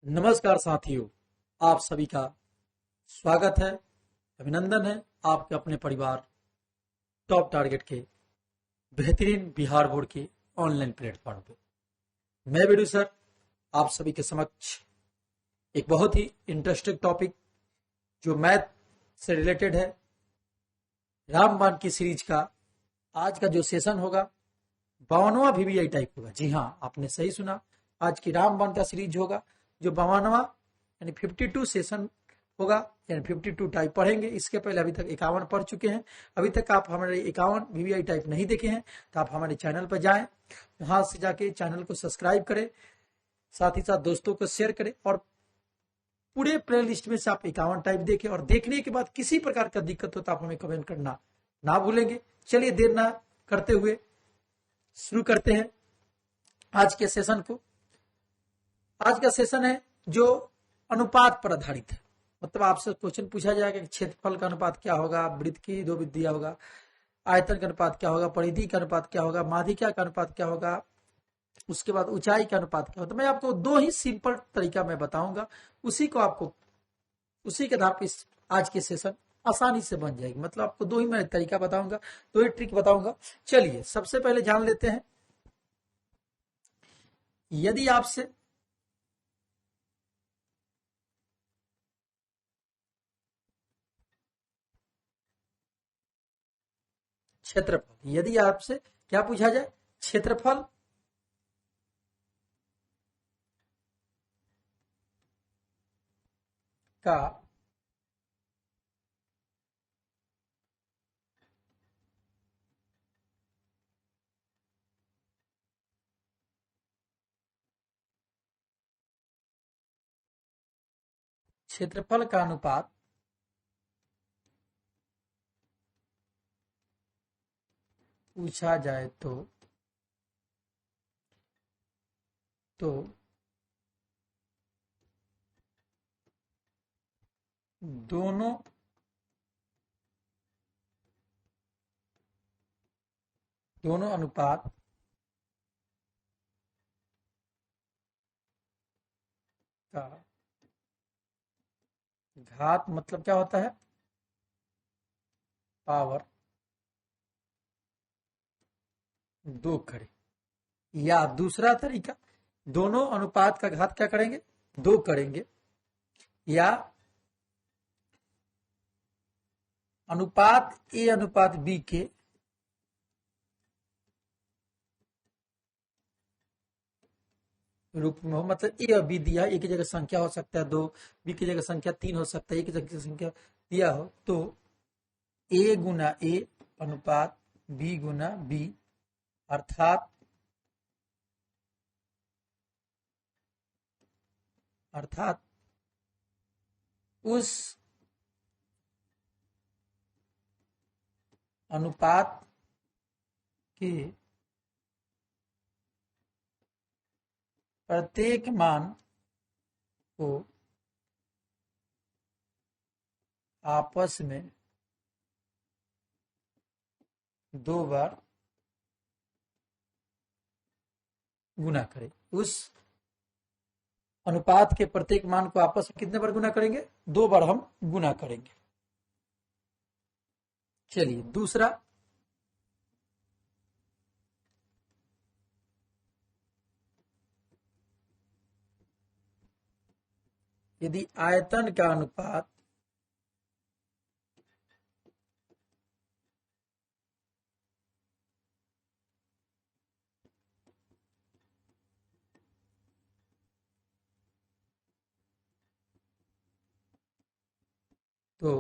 नमस्कार साथियों, आप सभी का स्वागत है, अभिनंदन है आपके अपने परिवार टॉप टारगेट के बेहतरीन बिहार बोर्ड के ऑनलाइन प्लेटफॉर्म पे। मैं वीडू सर आप सभी के समक्ष एक बहुत ही इंटरेस्टिंग टॉपिक जो मैथ से रिलेटेड है, रामबाण की सीरीज का आज का जो सेशन होगा 52वां VBI टाइप होगा। जी हाँ, आपने सही सुना, आज की रामबाण का सीरीज होगा जो 52वां यानी 52 सेशन होगा, यानी 52 टाइप पढ़ेंगे। इसके पहले अभी तक 51 पढ़ चुके हैं। अभी तक आप हमारे 51 VBI टाइप नहीं देखे हैं तो आप हमारे चैनल पर जाएं, वहां से जाके चैनल को सब्सक्राइब करें, साथ ही साथ दोस्तों को शेयर करें और पूरे प्ले लिस्ट में से आप 51 टाइप देखें। और देखने के बाद किसी प्रकार का दिक्कत हो तो आप हमें कमेंट करना ना भूलेंगे। चलिए देर ना करते हुए शुरू करते हैं आज के सेशन को। आज का सेशन है जो अनुपात पर आधारित है, मतलब आपसे क्वेश्चन पूछा जाएगा कि क्षेत्रफल का अनुपात क्या होगा, वृत्त की दो विधियां होगा, आयतन का अनुपात क्या होगा, परिधि का अनुपात क्या होगा, माध्यिका का अनुपात क्या होगा, उसके बाद ऊंचाई का अनुपात क्या होता है। मैं आपको दो ही सिंपल तरीका मैं बताऊंगा, उसी के आधार पर आज के सेशन आसानी से बन जाएगी। मतलब आपको दो ही मैं तरीका बताऊंगा, दो ही ट्रिक बताऊंगा। चलिए सबसे पहले जान लेते हैं, यदि आपसे क्षेत्रफल, यदि आपसे क्या पूछा जाए, क्षेत्रफल का क्षेत्रफल का अनुपात पूछा जाए तो दोनों अनुपात का घात, मतलब क्या होता है, पावर 2 करें। या दूसरा तरीका, दोनों अनुपात का घात क्या करेंगे, 2 करेंगे। या अनुपात A अनुपात B के रूप में हो, मतलब A और B दिया, A की जगह संख्या हो सकता है 2, B की जगह संख्या 3 हो सकता है, A की जगह संख्या दिया हो, तो A गुना A अनुपात B गुना B, अर्थात उस अनुपात के प्रत्येक मान को आपस में 2 बार गुना करें। उस अनुपात के प्रत्येक मान को आपस में कितने बार गुना करेंगे, 2 बार हम गुना करेंगे। चलिए दूसरा, यदि आयतन का अनुपात तो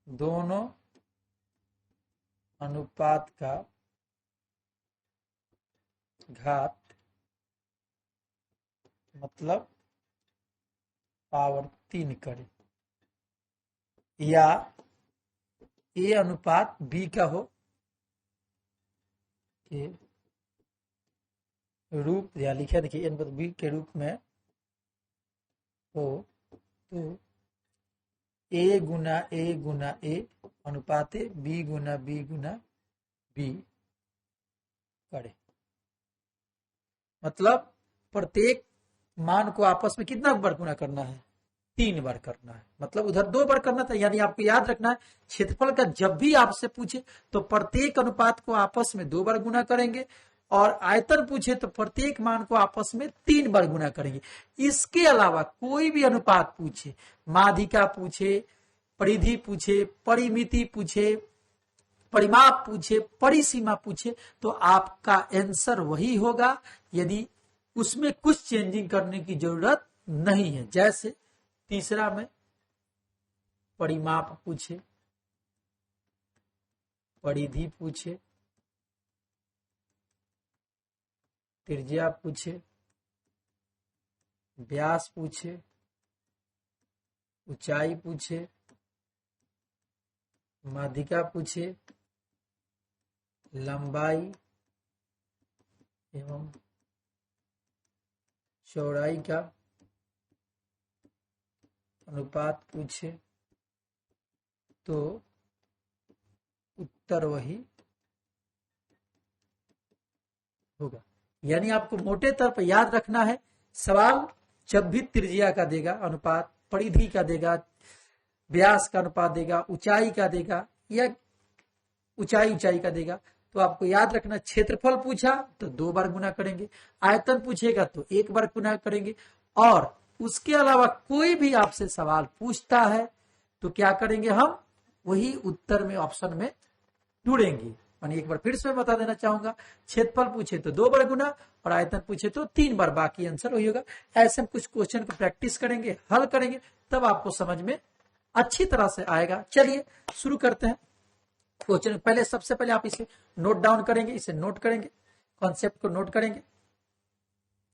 दोनों अनुपात का घात, मतलब पावर 3 करें। या A अनुपात B का हो के रूप, या लिखा देखिए A अनुपात B के रूप में हो तो A गुना A अनुपात B गुना B करें। मतलब प्रत्येक मान को आपस में कितना बार गुना करना है, 3 बार करना है। मतलब उधर 2 बार करना था, यानी आपको याद रखना है क्षेत्रफल का जब भी आपसे पूछे तो प्रत्येक अनुपात को आपस में 2 बार गुना करेंगे, और आयतन पूछे तो प्रत्येक मान को आपस में 3 बार गुना करेंगे। इसके अलावा कोई भी अनुपात पूछे, माध्यिका पूछे, परिधि पूछे, परिमिति पूछे, परिमाप पूछे, परिसीमा पूछे, तो आपका आंसर वही होगा यदि उसमें कुछ चेंजिंग करने की जरूरत नहीं है। जैसे तीसरा में परिमाप पूछे, परिधि पूछे, त्रिज्या पूछे, व्यास पूछे, ऊंचाई पूछे, माध्यिका पूछे, लंबाई एवं चौड़ाई का अनुपात पूछे, तो उत्तर वही होगा। यानी आपको मोटे तौर पर याद रखना है, सवाल जब भी त्रिज्या का देगा अनुपात, परिधि का देगा, व्यास का अनुपात देगा, ऊंचाई का देगा, या ऊंचाई का देगा, तो आपको याद रखना क्षेत्रफल पूछा तो 2 बार गुना करेंगे, आयतन पूछेगा तो 1 बार गुना करेंगे, और उसके अलावा कोई भी आपसे सवाल पूछता है तो क्या करेंगे, हम वही उत्तर में ऑप्शन में ढूंढेंगे। मैंने एक बार फिर से बता देना चाहूंगा, क्षेत्रफल पूछे तो 2 बार गुना और आयतन पूछे तो 3 बार, बाकी आंसर वही होगा। ऐसे हम कुछ क्वेश्चन को प्रैक्टिस करेंगे, हल करेंगे, तब आपको समझ में अच्छी तरह से आएगा। चलिए शुरू करते हैं क्वेश्चन। पहले सबसे पहले आप इसे नोट डाउन करेंगे, इसे नोट करेंगे, कॉन्सेप्ट को नोट करेंगे।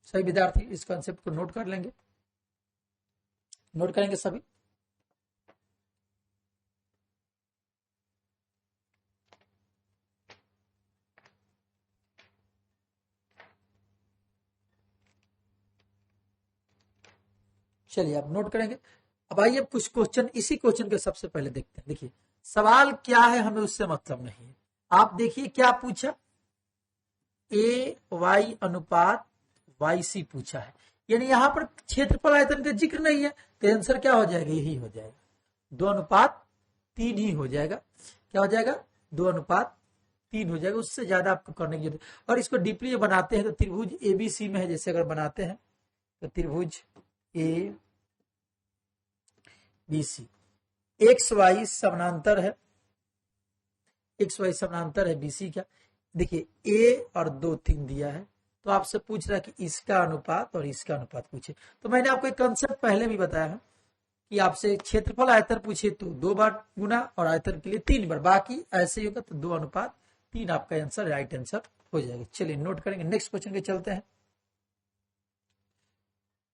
सभी विद्यार्थी इस कॉन्सेप्ट को नोट कर लेंगे, नोट करेंगे सभी। चलिए आप नोट करेंगे। अब आइए कुछ क्वेश्चन, इसी क्वेश्चन के सबसे पहले देखते हैं। देखिए सवाल क्या है, हमें उससे मतलब नहीं है। आप देखिए क्या पूछा, ए वाई अनुपात वाई सी पूछा है, यानी यहां पर क्षेत्रफल आयतन का जिक्र नहीं है, तो आंसर क्या हो जाएगा, यही हो जाएगा, 2:3 ही हो जाएगा। क्या हो जाएगा, 2:3 हो जाएगा। उससे ज्यादा आपको करने की जरूरत। और इसको डीपली बनाते हैं तो त्रिभुज एबीसी में है, जैसे अगर बनाते हैं तो त्रिभुज a b c, x y समानांतर है, एक्स वाई समानांतर है बीसी का। देखिए ए और 2:3 दिया है, तो आपसे पूछ रहा है कि इसका अनुपात और इसका अनुपात पूछे। तो मैंने आपको एक कंसेप्ट पहले भी बताया है कि आपसे क्षेत्रफल आयतन पूछे तो 2 बार गुना और आयतन के लिए 3 बार, बाकी ऐसे ही होगा, तो 2:3 आपका आंसर राइट आंसर हो जाएगा। चलिए नोट करेंगे, नेक्स्ट क्वेश्चन के चलते हैं।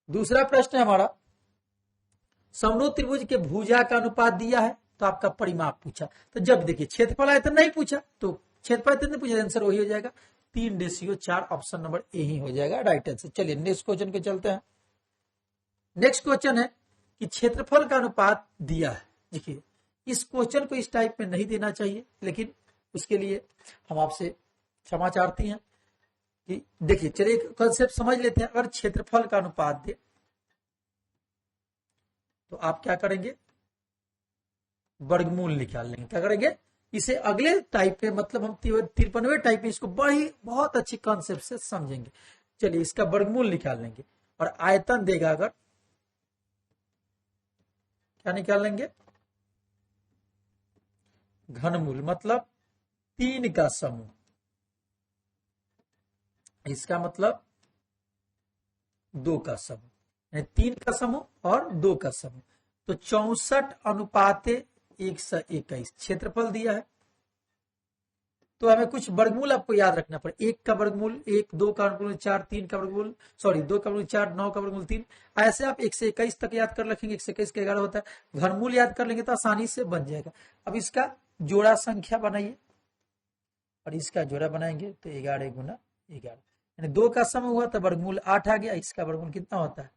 दूसरा प्रश्न है हमारा, समरूप त्रिभुज के भुजा का अनुपात दिया है, तो आपका परिमाप पूछा। तो जब देखिए क्षेत्रफल आयतन नहीं पूछा तो क्षेत्रफल आयतन नहीं पूछा, आंसर वही हो जाएगा, 3:4, ऑप्शन नंबर ए ही हो जाएगा राइट आंसर। चलिए नेक्स्ट क्वेश्चन के चलते हैं। नेक्स्ट क्वेश्चन है कि क्षेत्रफल का अनुपात दिया है। देखिए इस क्वेश्चन को इस टाइप में नहीं देना चाहिए, लेकिन उसके लिए हम आपसे क्षमा चाहते हैं कि देखिए, चलिए कंसेप्ट समझ लेते हैं। अगर क्षेत्रफल का अनुपात दे तो आप क्या करेंगे, वर्गमूल निकाल लेंगे। क्या करेंगे, इसे अगले टाइप पे, मतलब हम 53वें टाइप में इसको बड़ी बहुत अच्छी कॉन्सेप्ट से समझेंगे। चलिए इसका वर्गमूल निकाल लेंगे, और आयतन देगा अगर, क्या निकाल लेंगे, घनमूल, मतलब 3 का समूह, इसका मतलब 2 का समूह, 3 का समूह और 2 का समूह, तो 64:121 क्षेत्रफल दिया है। तो हमें कुछ वर्गमूल आपको याद रखना पड़े, 1 का वर्गमूल 1, 2 का वर्गमूल 4, 3 का वर्गमूल 2 का वर्गमूल 4, 9 का वर्गमूल 3, ऐसे आप 1 से 21 तक याद कर रखेंगे। 1 से 21 के 11 होता है, घनमूल याद कर लेंगे तो आसानी से बन जाएगा। अब इसका जोड़ा संख्या बनाइए, और इसका जोड़ा बनाएंगे तो 11 गुना 11, यानी 2 का समूह हुआ तो वर्गमूल 8 आ गया, इसका वर्गमूल कितना होता है,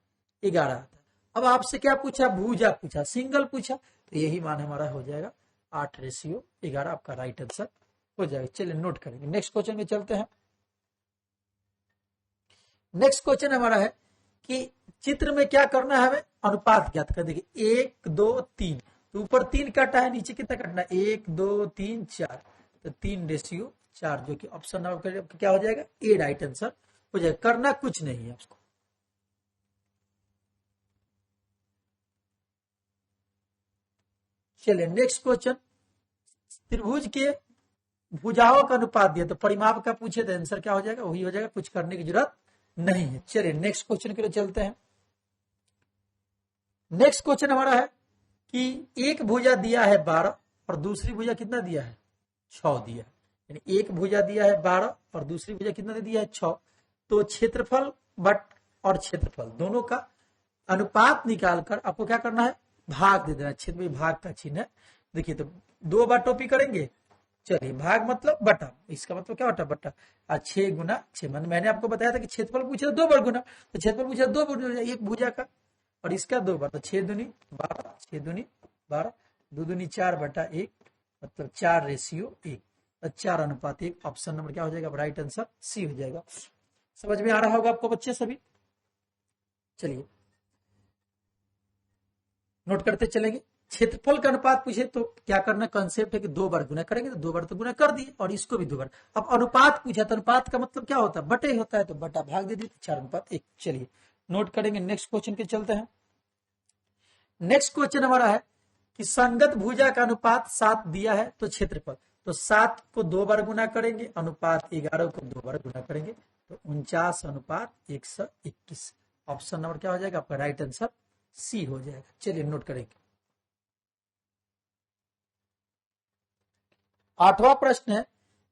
11 आता है। अब आपसे क्या पूछा, भुजा पूछा, सिंगल पूछा, तो यही मान हमारा हो जाएगा 8:11, आपका राइट आंसर हो जाएगा। चलिए नोट करेंगे, नेक्स्ट क्वेश्चन में चलते हैं। नेक्स्ट क्वेश्चन हमारा है कि चित्र में क्या करना है, हमें अनुपात ज्ञात कर। देखिए 1 2 3, तो ऊपर 3 काटा है, नीचे कितना काटना है 1 2 3 4, तो 3:4, जो कि ऑप्शन नंबर क्या हो जाएगा, ए राइट आंसर हो जाएगा। करना कुछ नहीं है उसको। चलिए नेक्स्ट क्वेश्चन, त्रिभुज के भुजाओं का अनुपात दिया, तो परिमाप का पूछे तो आंसर क्या हो जाएगा, वही हो जाएगा, कुछ करने की जरूरत नहीं है। चलिए नेक्स्ट क्वेश्चन के लिए चलते हैं। नेक्स्ट क्वेश्चन हमारा है कि एक भुजा दिया है 12 और दूसरी भुजा कितना दिया है 6 दिया है, यानी एक भुजा दिया है 12 और दूसरी भुजा कितना दे दिया है 6, तो क्षेत्रफल बट और क्षेत्रफल दोनों का अनुपात निकालकर आपको क्या करना है, भाग दे देना। क्षेत्र में भाग का चिन्ह है। देखिए तो 2 बार टोपी करेंगे। चलिए भाग मतलब बटा, इसका मतलब क्या होता है बटा, 6 गुना 6, मैंने आपको बताया था कि क्षेत्रफल पूछे 2 बार गुना, तो क्षेत्रफल पूछे 2 बार, एक भुजा का और इसका 2 बार, तो 6 दूनी 12, 6 दूनी 12, 2 दूनी 4 बटा 1, मतलब 4:1, 4:1। ऑप्शन नंबर क्या हो जाएगा, राइट आंसर सी हो जाएगा। समझ में आ रहा होगा आपको बच्चे सभी। चलिए नोट करते चलेंगे। क्षेत्रफल का अनुपात पूछे तो क्या करना, कंसेप्ट है कि 2 बार गुना करेंगे, तो 2 बार तो गुना कर दिए और इसको भी 2 बार। अब अनुपात पूछा तो अनुपात का मतलब क्या होता है, बटे होता है, तो बटा भाग दे दिए, 4:1। चलिए नोट करेंगे। नेक्स्ट क्वेश्चन के चलते हैं। नेक्स्ट क्वेश्चन हमारा है कि संगत भुजा का अनुपात 7 दिया है, तो क्षेत्रफल, तो 7 को 2 बार गुना करेंगे, अनुपात 11 को 2 बार गुना करेंगे, तो 49:121। ऑप्शन नंबर क्या हो जाएगा आपका, राइट आंसर सी हो जाएगा। चलिए नोट करेंगे। 8वां प्रश्न है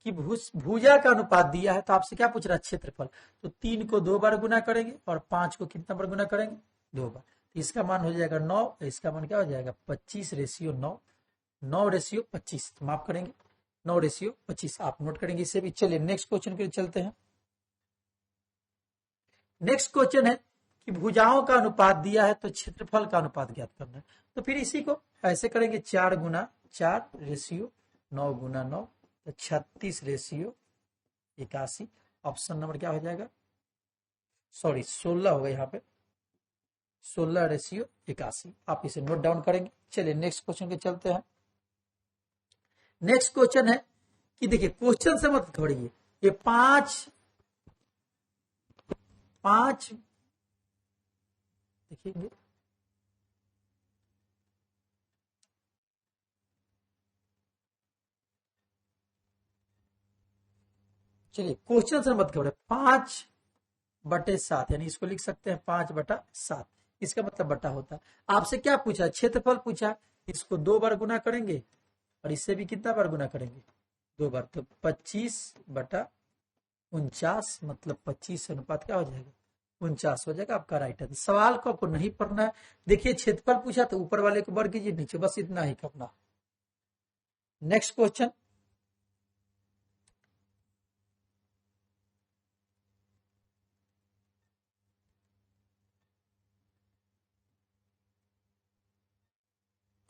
कि भुजा का अनुपात दिया है, तो आपसे क्या पूछ रहा है, क्षेत्रफल, तो 3 को 2 बार गुना करेंगे और 5 को कितना बार गुना करेंगे, 2 बार, तो इसका मान हो जाएगा 9, इसका मान क्या हो जाएगा 25:9, 9:25, तो माफ करेंगे 9:25, आप नोट करेंगे इसे भी। चलिए नेक्स्ट क्वेश्चन के लिए चलते हैं। नेक्स्ट क्वेश्चन है कि भुजाओं का अनुपात दिया है, तो क्षेत्रफल का अनुपात ज्ञात करना है, तो फिर इसी को ऐसे करेंगे 4 गुना 4 रेशियो 9 गुना 9, तो 36:81। ऑप्शन नंबर क्या हो जाएगा, सॉरी 16 होगा यहाँ पे, 16:81। आप इसे नोट डाउन करेंगे। चलिए नेक्स्ट क्वेश्चन के चलते हैं। नेक्स्ट क्वेश्चन है कि देखिए क्वेश्चन से मत घबराइए, ये पांच देखिए चलिए क्वेश्चन से मत घबराइए, 5/7, यानी इसको लिख सकते हैं 5/7, इसका मतलब बटा होता है। आपसे क्या पूछा, क्षेत्रफल पूछा, इसको 2 बार गुना करेंगे और इससे भी कितना बार गुना करेंगे, 2 बार, तो 25/49, मतलब 25 अनुपात क्या हो जाएगा 49 हो जाएगा आपका राइट आंसर। सवाल को आपको नहीं पढ़ना है। देखिए क्षेत्रफल पूछा तो ऊपर वाले को वर्ग कीजिए, नीचे, बस इतना ही करना। नेक्स्ट क्वेश्चन,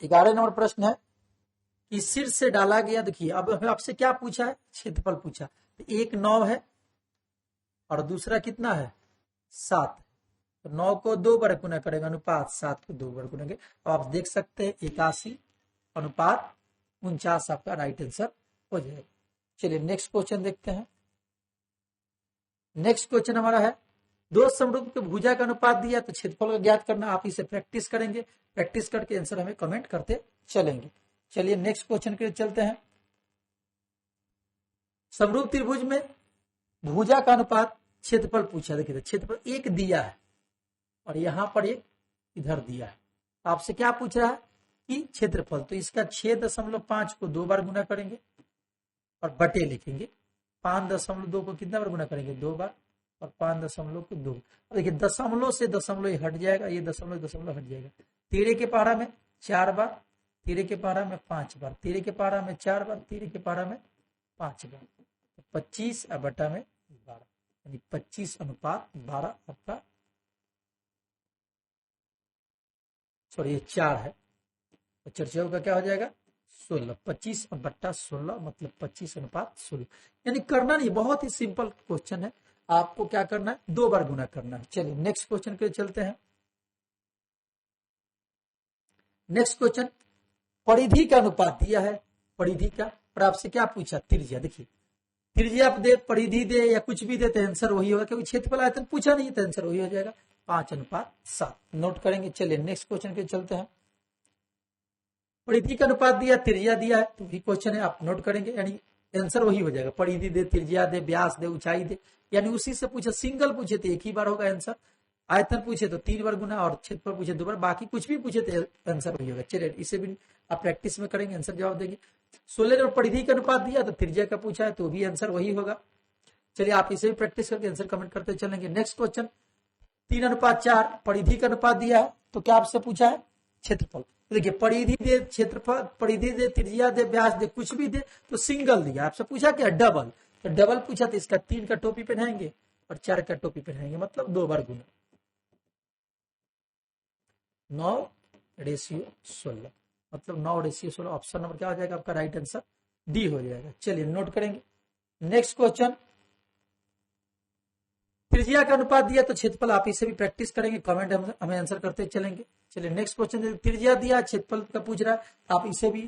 ग्यारह नंबर प्रश्न है कि शीर्ष से डाला गया, देखिए अब आपसे क्या पूछा है, क्षेत्रफल पूछा, तो एक 9 है और दूसरा कितना है 7, तो 9 को 2 बार गुना करेंगे, अनुपात 7 को 2 बार गुनेंगे। अब आप देख सकते हैं 81/49 आपका राइट आंसर हो जाएगा। चलिए नेक्स्ट क्वेश्चन देखते हैं। नेक्स्ट क्वेश्चन हमारा है, दो समरूप के भुजा का अनुपात दिया, तो क्षेत्रफल का ज्ञात करना। आप इसे प्रैक्टिस करेंगे, प्रैक्टिस करके आंसर हमें कमेंट करते चलेंगे। चलिए नेक्स्ट क्वेश्चन के लिए चलते हैं। समरूप त्रिभुज में भुजा का अनुपात क्षेत्रफल पूछा, देखिए क्षेत्रफल एक दिया है और यहां पर एक इधर दिया है। आपसे क्या पूछ रहा है कि क्षेत्रफल, तो इसका 6.5 को 2 बार गुना करेंगे और बटे लिखेंगे, 5.2 को कितना बार गुना करेंगे 2 बार, और 5.2 को 2। देखिए दशमलव से दशमलव हट जाएगा, ये दशमलव हट जाएगा। 13 के पहाड़ा में 4 बार, 13 के पहाड़ा में 5 बार, 13 के पहाड़ा में 4 बार, 13 के पहाड़ा में 5 बार, 25 बटा में 12, यानी 25/12 आपका, सॉरी ये 4 है, तो चर्चा का क्या हो जाएगा 16, 25/16 मतलब 25/16, यानी करना नहीं, बहुत ही सिंपल क्वेश्चन है। आपको क्या करना है, 2 बार गुना करना है। चलिए नेक्स्ट क्वेश्चन के लिए चलते हैं। नेक्स्ट क्वेश्चन, परिधि का अनुपात दिया है, परिधि का, और आपसे क्या पूछा, त्रिज्या। देखिए त्रिज्या आप दे, परिधि दे या कुछ भी दे तो आंसर वही होगा, क्योंकि क्षेत्रफल आयतन पूछा नहीं तो आंसर वही हो जाएगा, 5:7 नोट करेंगे। चलिए नेक्स्ट क्वेश्चन के चलते हैं। परिधि का अनुपात दिया, त्रिज्या दिया है, तो वही क्वेश्चन है, आप नोट करेंगे, यानी आंसर वही हो जाएगा, परिधि दे, त्रिज्या दे, व्यास दे, ऊंचाई दे, यानी उसी से पूछे। सिंगल पूछे तो एक ही बार होगा आंसर, आयतन पूछे तो 3 बार गुना, और क्षेत्रफल पूछे 2 बार, बाकी कुछ भी पूछे तो आंसर वही होगा। चलिए इसे भी आप प्रैक्टिस में करेंगे, आंसर जवाब देंगे। 16 और परिधि का अनुपात दिया तो त्रिज्या का पूछा है, तो भी आंसर वही होगा। चलिए आप इसे भी प्रैक्टिस करके आंसर कमेंट करते चलेंगे। नेक्स्ट क्वेश्चन, 3:4 परिधि का अनुपात दिया है, तो क्या आपसे पूछा है, क्षेत्रफल। तो देखिए परिधि दे, क्षेत्रफल, परिधि दे, त्रिज्या दे, व्यास दे, कुछ भी दे तो सिंगल दिया। आपसे पूछा क्या, डबल, तो डबल पूछा तो इसका 3 का टोपी पहनाएंगे और 4 का टोपी पहनाएंगे, मतलब 2 बार गुना, 9:16, मतलब 9:16। ऑप्शन नंबर क्या हो जाएगा आपका, राइट आंसर डी हो जाएगा। चलिए नोट करेंगे। नेक्स्ट क्वेश्चन, त्रिज्या का अनुपात दिया तो क्षेत्रफल, आप इसे भी प्रैक्टिस करेंगे, कमेंट हमें आंसर करते चलेंगे। चलिए नेक्स्ट क्वेश्चन, त्रिज्या दिया, क्षेत्रफल का पूछ रहा है, आप इसे भी,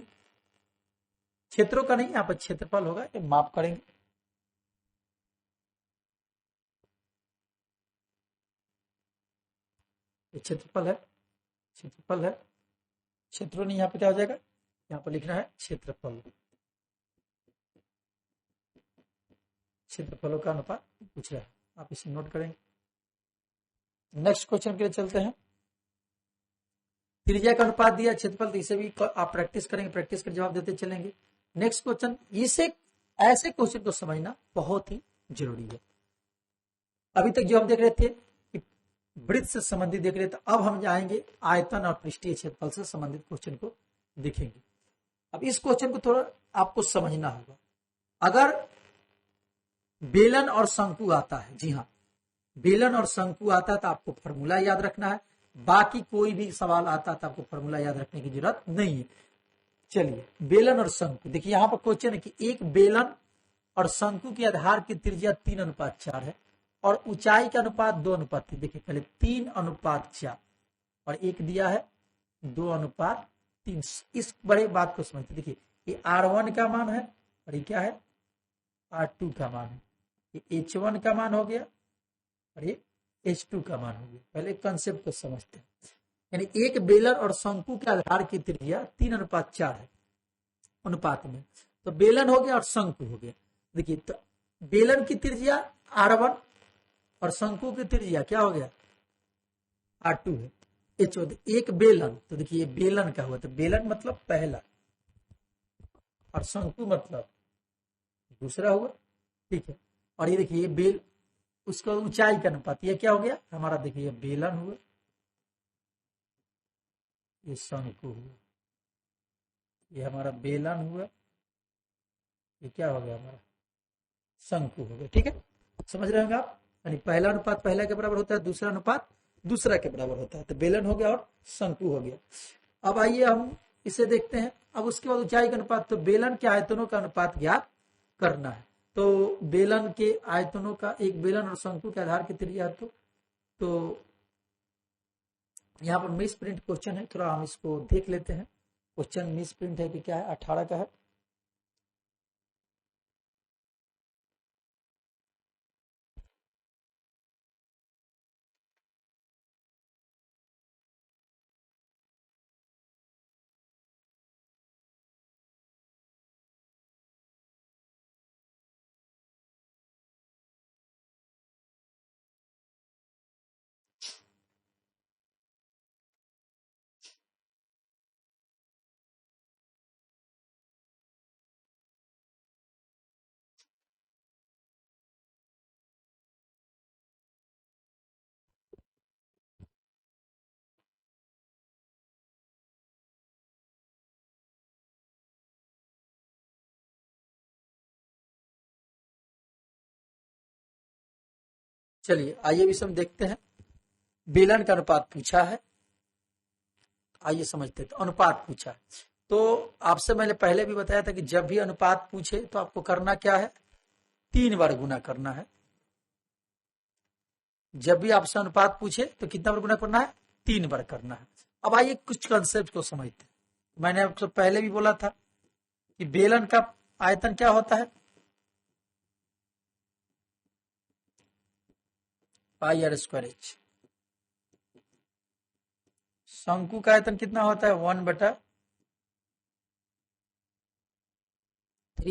क्षेत्रों का नहीं, यहाँ पर क्षेत्रफल होगा, ये माप करेंगे। ये क्षेत्रफल है, क्षेत्रफल है, क्षेत्रों नहीं, यहाँ पे क्या हो जाएगा, यहाँ पर लिखना है क्षेत्रफल, क्षेत्रफलों का अनुपात पूछ रहा है, आप इसे नोट करेंगे। नेक्स्ट क्वेश्चन के लिए चलते हैं। त्रिज्या का अनुपात दिया, क्षेत्रफल, तो इसे भी आप प्रैक्टिस करेंगे, प्रैक्टिस कर जवाब देते चलेंगे। नेक्स्ट क्वेश्चन, इसे, ऐसे क्वेश्चन को समझना बहुत ही जरूरी है। अभी तक जो हम देख रहे थे कि वृत्त से संबंधित देख रहे थे, अब हम जाएंगे आयतन और पृष्ठीय क्षेत्रफल से संबंधित क्वेश्चन को देखेंगे। अब इस क्वेश्चन को थोड़ा आपको समझना होगा। अगर बेलन और शंकु आता है, जी हाँ, बेलन और शंकु आता है तो आपको फॉर्मूला याद रखना है, बाकी कोई भी सवाल आता है तो आपको फॉर्मूला याद रखने की जरूरत नहीं है। चलिए बेलन और शंकु, देखिए यहां पर क्वेश्चन है कि एक बेलन और शंकु के आधार की त्रिज्या 3:4 है और ऊंचाई का अनुपात 2:3। देखिए पहले 3:4 और एक दिया है 2:3। इस बड़े बात को समझते, देखिए ये R1 का मान है और ये क्या है, R2 का मान है, ये H1 का मान हो गया और ये H2 का मान हो गया। पहले कंसेप्ट को समझते हैं, यानी एक बेलन और शंकु के आधार की त्रिज्या 3:4 है अनुपात में, तो बेलन हो गया और शंकु हो गया। देखिए तो बेलन की त्रिज्या R1 और शंकु की त्रिज्या क्या हो गया, R2 है, H1। एक बेलन, तो देखिए ये बेलन का हुआ, तो बेलन मतलब पहला और शंकु मतलब दूसरा हुआ, ठीक है। और ये देखिए ये बेल, उसका ऊंचाई का अनुपात, ये क्या हो गया हमारा, देखिए ये बेलन हुआ, ये शंकु हुआ, ये हमारा बेलन हुआ, ये क्या हो गया हमारा शंकु हो गया, ठीक है। समझ रहे होंगे आप, यानी पहला अनुपात पहला के बराबर होता है, दूसरा अनुपात दूसरा के बराबर होता है, तो बेलन हो गया और शंकु हो गया। अब आइए हम इसे देखते हैं। अब उसके बाद ऊंचाई का अनुपात, तो बेलन के आयतनों का अनुपात ज्ञात करना है। तो बेलन के आयतनों का, एक बेलन और शंकु के आधार की त्रिज्या, तो यहाँ पर मिस प्रिंट क्वेश्चन है, थोड़ा हम इसको देख लेते हैं। क्वेश्चन मिस प्रिंट है कि क्या है, 18 का है। चलिए आइए भी हम देखते हैं। बेलन का अनुपात पूछा है, आइए समझते हैं। तो अनुपात पूछा है, तो आपसे मैंने पहले भी बताया था कि जब भी अनुपात पूछे तो आपको करना क्या है, 3 बार गुना करना है। जब भी आपसे अनुपात पूछे तो कितना बार गुना करना है, 3 बार करना है। अब आइए कुछ कंसेप्ट को समझते हैं। मैंने आपसे पहले भी बोला था कि बेलन का आयतन क्या होता है, पाई आर स्क्वायर एच। शंकु का आयतन कितना होता है, 1/3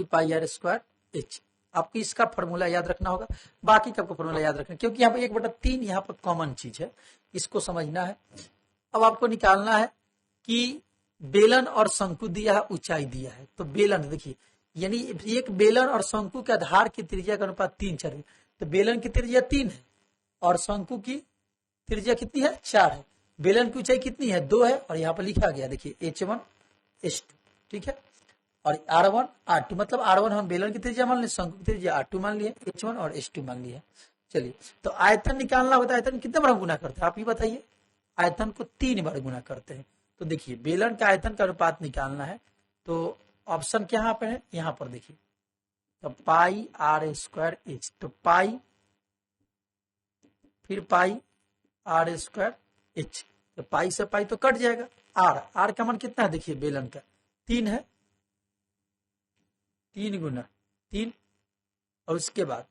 पाई आर स्क्वायर एच। आपको इसका फॉर्मूला याद रखना होगा, बाकी का आपको फॉर्मूला याद रखना, क्योंकि यहाँ पर 1/3 यहाँ पर कॉमन चीज है, इसको समझना है। अब आपको निकालना है कि बेलन और शंकु दिया है, ऊंचाई दिया है। तो बेलन देखिए, यानी एक बेलन और शंकु के आधार की त्रिज्या का अनुपात 3/4। तो बेलन की त्रिज्या 3 है और शंकु की त्रिज्या कितनी है, 4 है। बेलन की ऊंचाई कितनी है, 2 है, और यहाँ पर लिखा गया देखिए H1 H2, ठीक है। और R1 R2, मतलब R1 हम बेलन की त्रिज्या मान लिए, शंकु की त्रिज्या R2 मान लिए, H1 और H2 मान लिए। चलिए, तो आयतन निकालना होता है। आयतन कितने बार गुना करते हैं आप ही बताइए। आयतन को 3 बार गुना करते हैं। तो देखिए बेलन का आयतन का अनुपात निकालना है, तो ऑप्शन क्या यहाँ पर है, यहाँ पर देखिए, तो पाई आर स्क्वायर एच। तो पाई फिर पाई आर स्क्वायर एच, तो पाई से पाई तो कट जाएगा। आर का मान कितना है, देखिए बेलन का 3 है, 3 गुना 3, और उसके बाद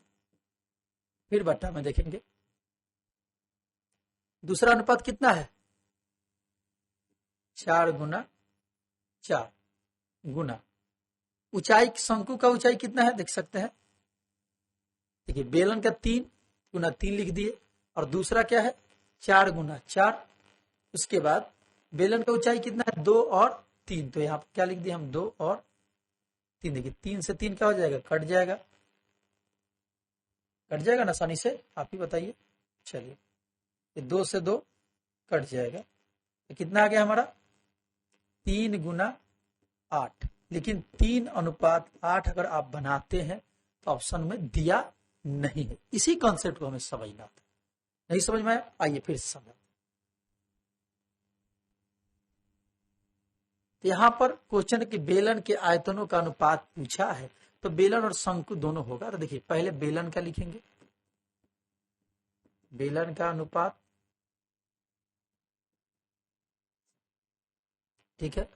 फिर बट्टा में देखेंगे दूसरा अनुपात कितना है, 4 गुना 4 गुना ऊंचाई, शंकु का ऊंचाई कितना है देख सकते हैं। देखिए बेलन का 3 गुना 3 लिख दिए, और दूसरा क्या है 4 गुना 4। उसके बाद बेलन का ऊंचाई कितना है, 2 और 3। तो यहाँ पर क्या लिख दिए हम, 2 और 3। देखिए 3 से 3 क्या हो जाएगा, कट जाएगा, कट जाएगा ना आसानी से, आप ही बताइए। चलिए, ये 2 से 2 कट जाएगा, तो कितना आ गया हमारा, 3 गुना 8। लेकिन 3/8 अगर आप बनाते हैं तो ऑप्शन में दिया नहीं है। इसी कॉन्सेप्ट को हमें समझना था। नहीं समझ में आया, आइए फिर से समझ। तो यहां पर क्वेश्चन की बेलन के आयतनों का अनुपात पूछा है, तो बेलन और शंकु दोनों होगा। तो देखिए पहले बेलन का लिखेंगे, बेलन का अनुपात, ठीक है,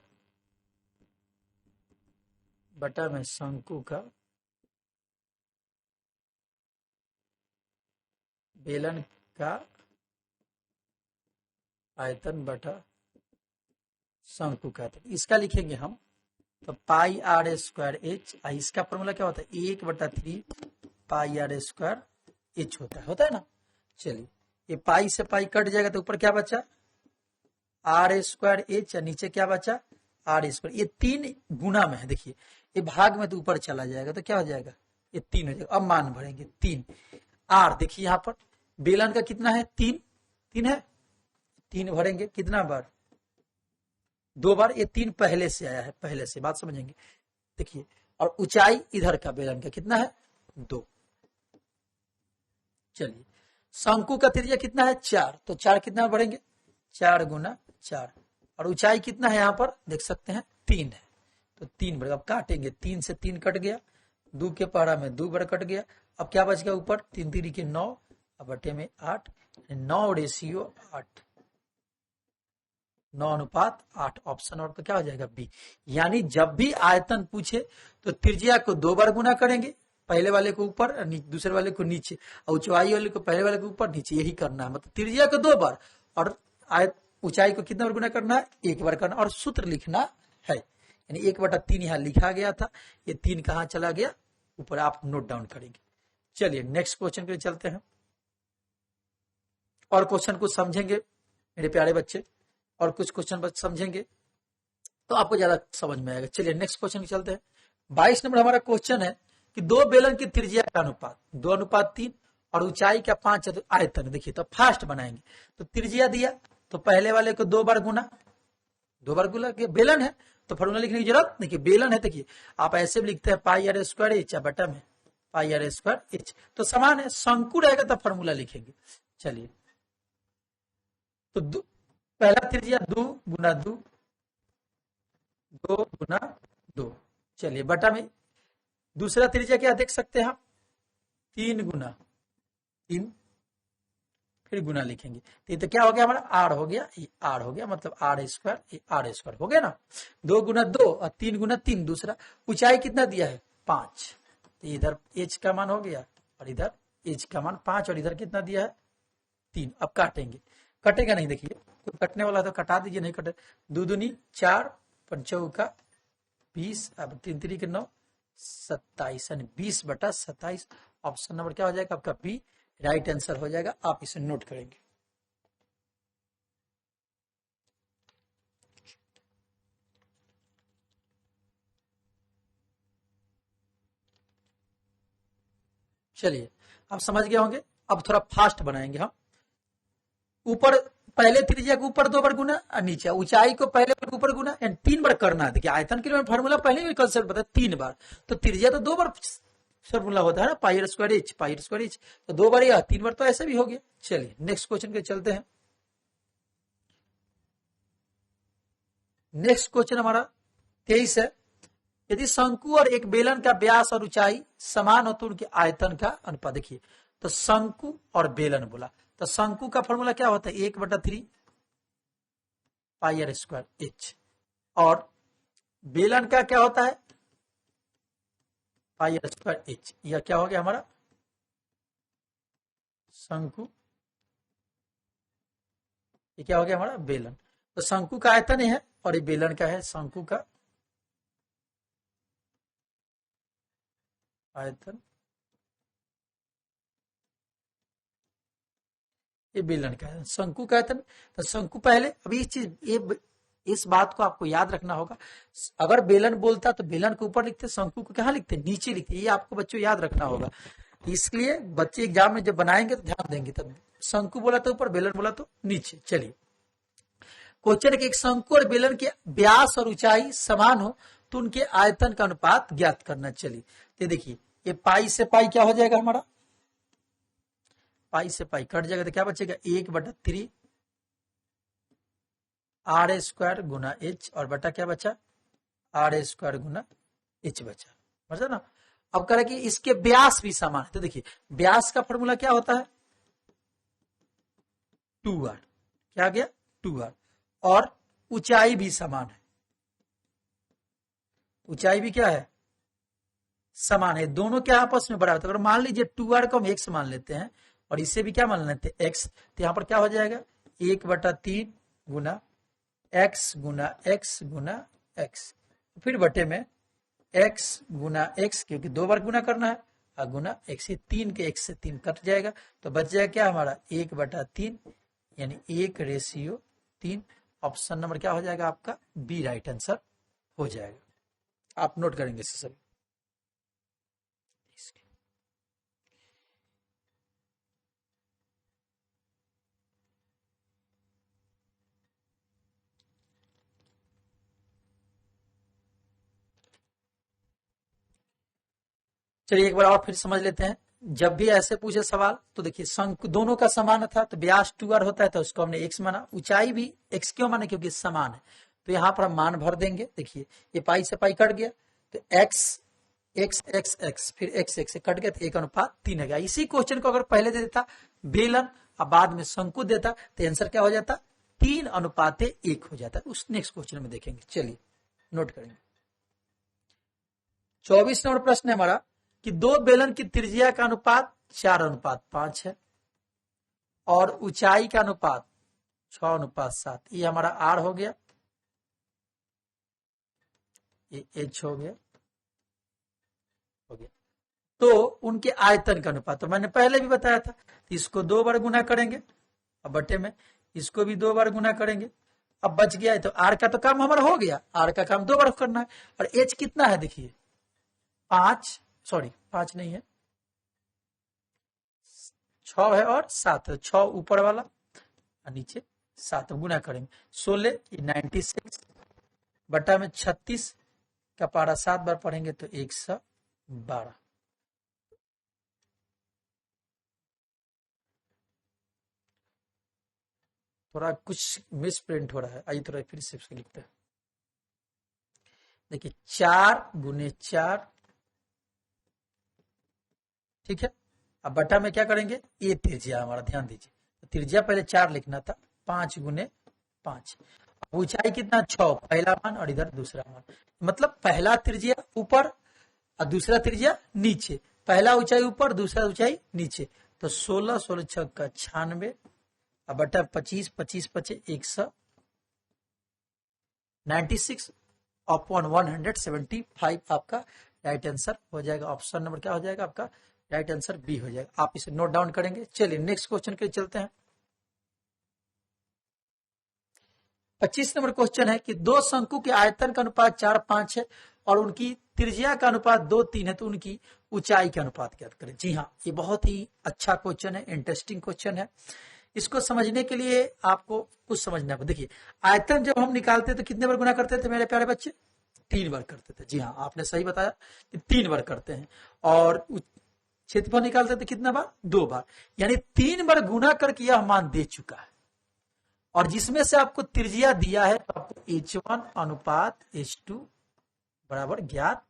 बटा में शंकु का, बेलन का आयतन बटा शंकु का आयतन, इसका लिखेंगे हम। तो पाई आर स्क्वायर एच, इसका फॉर्मूला क्या होता है, 1/3 पाई आर स्क्वायर एच होता है ना। चलिए, ये पाई से पाई कट जाएगा, तो ऊपर क्या बचा, आर स्क्वायर एच, नीचे क्या बचा, आर स्क्वायर। ये 3 गुना में है, देखिए ये भाग में तो ऊपर चला जाएगा, तो क्या हो जाएगा, ये 3 हो जाएगा। अब मान भरेंगे 3 आर, देखिए यहाँ पर बेलन का कितना है, 3 है, 3 भरेंगे कितना बार, 2 बार। ये 3 पहले से आया है, पहले से, बात समझेंगे। देखिए, और ऊंचाई इधर का बेलन का कितना है, 2। चलिए, शंकु का त्रिज्या कितना है, 4। तो 4 कितना भरेंगे, 4 गुना 4, और ऊंचाई कितना है यहाँ पर देख सकते हैं, 3 है। तो 3 बार अब काटेंगे, 3 से 3 कट गया, 2 के पहाड़ा में 2 बार कट गया। अब क्या बच गया ऊपर, 3 3 के 9, अब बटे में 8, 9/8, 9/8। ऑप्शन और क्या हो जाएगा, बी। यानी जब भी आयतन पूछे तो त्रिज्या को 2 बार गुना करेंगे, पहले वाले को ऊपर, दूसरे वाले को नीचे, और ऊंचाई वाले को पहले वाले को ऊपर नीचे, यही करना है। मतलब त्रिज्या को 2 बार और ऊंचाई को कितना बार गुना करना है, 1 बार करना, और सूत्र लिखना है। यानी 1/3 यहाँ लिखा गया था, ये 3 कहाँ चला गया, ऊपर आप नोट डाउन करेंगे। चलिए नेक्स्ट क्वेश्चन के लिए चलते हैं, और क्वेश्चन को समझेंगे मेरे प्यारे बच्चे, और कुछ क्वेश्चन समझेंगे तो आपको ज्यादा समझ में आएगा। चलिए नेक्स्ट क्वेश्चन चलते हैं। 22 नंबर हमारा क्वेश्चन है कि 2 बेलन की त्रिज्या का अनुपात 2/3 और ऊंचाई का 5 आयतन। देखिए तो फास्ट बनाएंगे, तो त्रिज्या दिया तो पहले वाले को 2 बार गुना, 2 बार गुना, बेलन है तो फॉर्मूला लिखने की जरूरत नहीं, बेलन है। देखिए आप ऐसे भी लिखते हैं पाई आर स्क्वायर एच, बटा में पाई आर स्क्वायर एच, तो समान है। शंकु रहेगा तो फॉर्मूला लिखेंगे। चलिए, तो पहला त्रिज्या 2 गुना 2, 2 गुना 2। चलिए बटा में दूसरा त्रिज्या क्या देख सकते हैं आप, 3 गुना 3, फिर गुना लिखेंगे। तो ये तो क्या हो गया हमारा आर हो गया, ये आर हो गया, मतलब आर स्क्वायर, ये आर स्क्वायर हो गया ना। 2 गुना 2 और 3 गुना 3। दूसरा ऊंचाई कितना दिया है 5, तो इधर एच का मान हो गया और इधर एच का मान 5 और इधर कितना दिया है 3। अब काटेंगे, कटेगा नहीं, देखिए कोई कटने वाला तो कटा दीजिए, नहीं कटे। 2 दूनी 4, 5 का 20, अब 3 3 के 9, 27 यानी 20/27। ऑप्शन नंबर क्या हो जाएगा आपका बी राइट आंसर हो जाएगा। आप इसे नोट करेंगे। चलिए आप समझ गए होंगे। अब थोड़ा फास्ट बनाएंगे हम। ऊपर पहले त्रिज्या के ऊपर 2 बार गुना और नीचे ऊंचाई को पहले बार ऊपर गुना, यानी 3 बार करना है। देखिए आयतन के लिए फॉर्मूला पहले भी कंसेप्ट बताया 3 बार, तो त्रिज्या तो 2 बार फॉर्मूला होता है ना, pi square H, pi square H, तो 2 बार या 3 बार तो ऐसे भी हो गया। चलिए नेक्स्ट क्वेश्चन के चलते हैं। नेक्स्ट क्वेश्चन हमारा 23 है। यदि शंकु और एक बेलन का व्यास और ऊंचाई समान हो तो उनके आयतन का अनुपात। देखिए तो शंकु और बेलन बोला, तो शंकु का फॉर्मूला क्या होता है 1/3 पाई आर स्क्वायर एच, और बेलन का क्या होता है पाई आर स्क्वायर एच। यह क्या हो गया हमारा शंकु, ये क्या हो गया हमारा बेलन। तो शंकु का आयतन है और ये बेलन का है शंकु का आयतन, ये बेलन का है शंकु का आयतन। तो शंकु पहले, अभी इस चीज ये इस बात को आपको याद रखना होगा। अगर बेलन बोलता तो बेलन के ऊपर लिखते, शंकु को कहाँ लिखते नीचे लिखते, ये आपको बच्चों याद रखना होगा। इसलिए बच्चे एग्जाम में जब बनाएंगे तो ध्यान देंगे, तब शंकु बोला तो ऊपर, बेलन बोला तो नीचे। चलिए क्वेश्चन के एक शंकु और बेलन के व्यास और ऊंचाई समान हो तो उनके आयतन का अनुपात ज्ञात करना। चलिए ये देखिए, ये पाई से पाई क्या हो जाएगा हमारा, पाई से पाई कट जाएगा तो क्या बचेगा 1/3 आर स्क्वायर गुना एच, और बटा क्या बचा आर स्क्वायर गुना एच बचा, समझा ना। अब कह रहा कि इसके व्यास भी समान है, तो देखिए व्यास का फॉर्मूला क्या होता है 2r, क्या आ गया 2r, और ऊंचाई भी समान है, ऊंचाई भी क्या है समान है, दोनों क्या आपस में बराबर। तो अगर मान लीजिए 2r को हम x मान लेते हैं और इससे भी क्या मान लेते हैं x, तो यहां पर क्या हो जाएगा 1/3 गुना x गुना x गुना x, फिर बटे में x गुना x, क्योंकि 2 बार गुना करना है, और गुना x, 3 के x से 3 कट जाएगा, तो बच जाएगा क्या हमारा 1/3 यानी 1:3। ऑप्शन नंबर क्या हो जाएगा आपका बी राइट आंसर हो जाएगा। आप नोट करेंगे इसे सभी। चलिए एक बार और फिर समझ लेते हैं। जब भी ऐसे पूछे सवाल तो देखिए शंकु दोनों का समान था, तो व्यास 2r होता है तो उसको हमने x माना, ऊंचाई भी x क्यों माना क्योंकि समान है, तो यहाँ पर हम मान भर देंगे। देखिए ये पाई से पाई कट गया, तो x x x x फिर x x से कट गया, तो 1:3 है गया। इसी क्वेश्चन को अगर पहले दे देता बेलन और बाद में शंकु देता तो आंसर क्या हो जाता 3:1 हो जाता। उस नेक्स्ट क्वेश्चन में देखेंगे। चलिए नोट करेंगे। 24 नंबर प्रश्न है हमारा कि 2 बेलन की त्रिज्या का अनुपात 4:5 है और ऊंचाई का अनुपात 6:7, ये हमारा आर हो गया, ये एच हो गया, तो उनके आयतन का अनुपात तो मैंने पहले भी बताया था, इसको 2 बार गुना करेंगे, अब बटे में इसको भी 2 बार गुना करेंगे। अब बच गया है, तो आर का तो काम हमारा हो गया, आर का काम 2 बार करना है। और एच कितना है देखिए 5 नहीं है 6 है और 7 है, 6 ऊपर वाला और नीचे 7 गुना करेंगे 16 96 बटा में 36 का पारा 7 बार पढ़ेंगे तो 112। थोड़ा कुछ मिस प्रिंट हो रहा है, आइए थोड़ा फिर से उसको लिखते हैं। देखिए 4 गुने 4, ठीक है। अब बटा में क्या करेंगे ये त्रिज्या हमारा, ध्यान दीजिए तो त्रिज्या पहले 4 लिखना था, 5 गुने 5। ऊंचाई कितना 6, पहला मान और इधर दूसरा मान, मतलब पहला त्रिज्या ऊपर और दूसरा त्रिज्या नीचे, पहला ऊंचाई ऊपर दूसरा ऊंचाई नीचे। तो 16 16 6 का 96 अब बटा 25 25 पचे 196 अपॉन 175 आपका राइट आंसर हो जाएगा। ऑप्शन नंबर क्या हो जाएगा आपका? राइट आंसर बी हो जाएगा। आप इसे नोट डाउन करेंगे। चलिए नेक्स्ट क्वेश्चन के लिए चलते हैं। 25 नंबर क्वेश्चन है कि दो शंकु के आयतन का अनुपात 4:5 है और उनकी त्रिज्या का अनुपात 2:3 है, तो उनकी ऊंचाई के अनुपात ज्ञात करें। जी हाँ, ये बहुत ही अच्छा क्वेश्चन है, इंटरेस्टिंग क्वेश्चन है। इसको समझने के लिए आपको कुछ समझना है। देखिए, आयतन जब हम निकालते तो कितने बार गुना करते थे मेरे प्यारे बच्चे? 3 बार करते थे। जी हाँ, आपने सही बताया कि 3 बार करते हैं। और क्षेत्रफल निकालते थे कितना बार? 2 बार, यानी 3 बार गुना करके यह मान दे चुका है। और जिसमें से आपको त्रिज्या दिया है तो आपको H1 अनुपात H2 बराबर ज्ञात